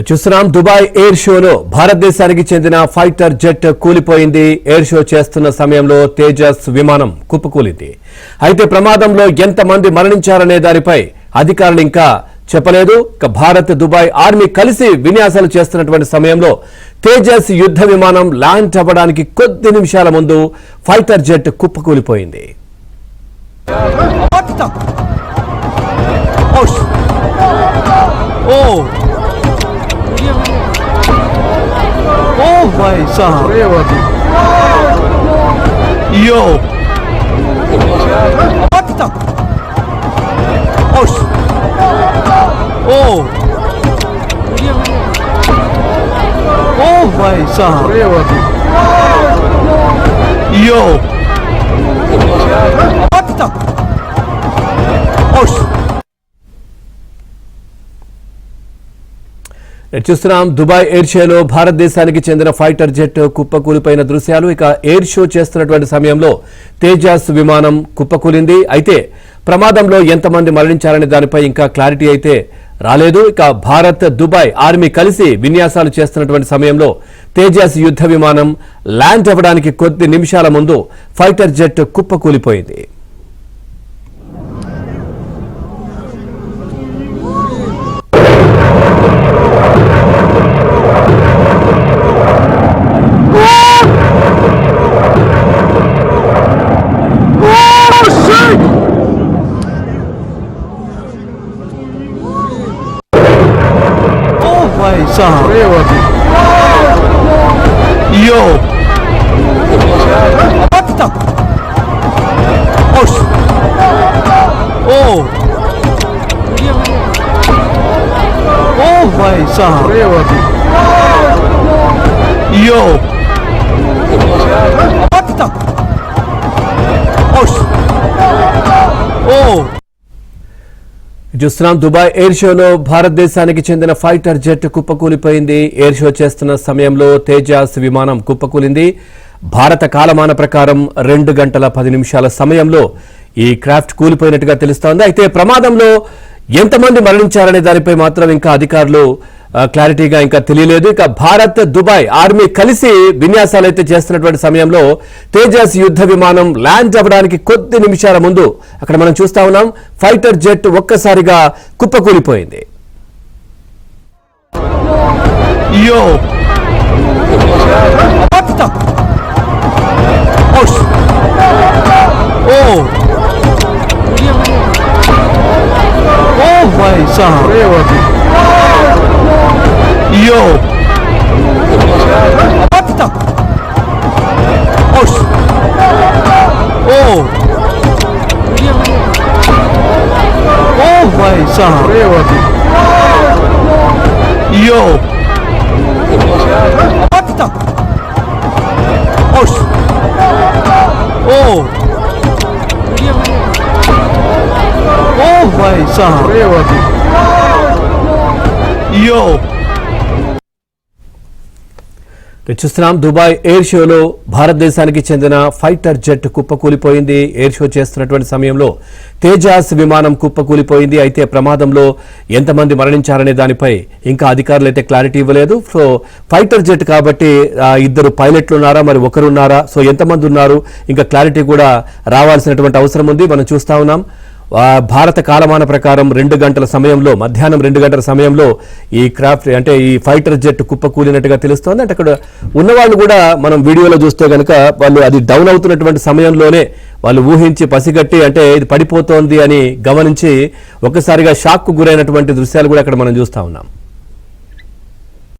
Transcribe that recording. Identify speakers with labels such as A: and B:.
A: చూస్తున్నాం Dubai air షోలో భారతదేశానికి చెందిన ఫైటర్ జెట్ కూలిపోయింది. ఎయిర్ షో చేస్తున్న సమయంలో తేజస్ విమానం కుప్పకూలింది. అయితే ప్రమాదంలో ఎంతమంది మరణించారనే దానిపై అధికారులు ఇంకా చెప్పలేదు. భారత్ దుబాయ్ ఆర్మీ కలిసి విన్యాసాలు చేస్తున్నటువంటి సమయంలో తేజస్ యుద్ధ విమానం ల్యాండ్ అవ్వడానికి కొద్ది నిమిషాల ముందు ఫైటర్ జెట్ కుప్పకూలిపోయింది.
B: भाई साहब यो भाई साहब यो
A: చూస్తున్నాం దుబాయ్ ఎయిర్ షోలో భారతదేశానికి చెందిన ఫైటర్ జెట్ కుప్పకూలిపోయిన దృశ్యాలు. ఇక ఎయిర్ షో చేస్తున్నటువంటి సమయంలో తేజస్ విమానం కుప్పకూలింది. అయితే ప్రమాదంలో ఎంతమంది మరణించారనే దానిపై ఇంకా క్లారిటీ అయితే రాలేదు. ఇక భారత్ దుబాయ్ ఆర్మీ కలిసి విన్యాసాలు చేస్తున్నటువంటి సమయంలో తేజస్ యుద్ధ విమానం ల్యాండ్ అవ్వడానికి కొద్ది నిమిషాల ముందు ఫైటర్ జెట్ కుప్పకూలిపోయింది.
B: भाई साहब यो भाई साहब यो
A: చూస్తున్నాం దుబాయ్ ఎయిర్ షోలో భారతదేశానికి చెందిన ఫైటర్ జెట్ కుప్పకూలిపోయింది. ఎయిర్ షో చేస్తున్న సమయంలో తేజస్ విమానం కుప్పకూలింది. భారత కాలమాన ప్రకారం 2 గంటల 10 నిమిషాల సమయంలో ఈ క్రాఫ్ట్ కూలిపోయినట్టుగా తెలుస్తోంది. అయితే ప్రమాదంలో ఎంతమంది మరణించారనే దానిపై మాత్రం ఇంకా అధికారులు క్లారిటీగా ఇంకా తెలియలేదు. ఇక భారత్ దుబాయ్ ఆర్మీ కలిసి విన్యాసాలు అయితే చేస్తున్నటువంటి సమయంలో తేజస్ యుద్ధ విమానం ల్యాండ్ అవ్వడానికి కొద్ది నిమిషాల ముందు అక్కడ మనం చూస్తా ఉన్నాం ఫైటర్ జెట్ ఒక్కసారిగా కుప్పకూలిపోయింది.
B: भाई साहब यो भाई साहब यो भाई साहब यो
A: చూస్తున్నాం దుబాయ్ ఎయిర్ షోలో భారతదేశానికి చెందిన ఫైటర్ జెట్ కుప్పకూలిపోయింది. ఎయిర్ షో చేస్తున్నటువంటి సమయంలో తేజస్ విమానం కుప్పకూలిపోయింది. అయితే ప్రమాదంలో ఎంతమంది మరణించారనే దానిపై ఇంకా అధికారులు అయితే క్లారిటీ ఇవ్వలేదు. సో ఫైటర్ జెట్ కాబట్టి 2 పైలట్లు ఉన్నారా, మరి ఒకరున్నారా, సో ఎంతమంది ఉన్నారు, ఇంకా క్లారిటీ కూడా రావాల్సినటువంటి అవసరం ఉంది. మనం చూస్తా ఉన్నాం భారత కాలమాన ప్రకారం 2 గంటల సమయంలో మధ్యాహ్నం 2 గంటల సమయంలో ఈ క్రాఫ్ట్ అంటే ఈ ఫైటర్ జెట్ కుప్పకూలినట్టుగా తెలుస్తోంది. అంటే అక్కడ ఉన్నవాళ్ళు కూడా మనం వీడియోలో చూస్తే కనుక వాళ్ళు అది డౌన్ అవుతున్నటువంటి సమయంలోనే వాళ్ళు ఊహించి పసిగట్టి అంటే ఇది పడిపోతోంది అని గమనించి ఒక్కసారిగా షాక్ కు గురైనటువంటి దృశ్యాలు కూడా అక్కడ మనం చూస్తా ఉన్నాం.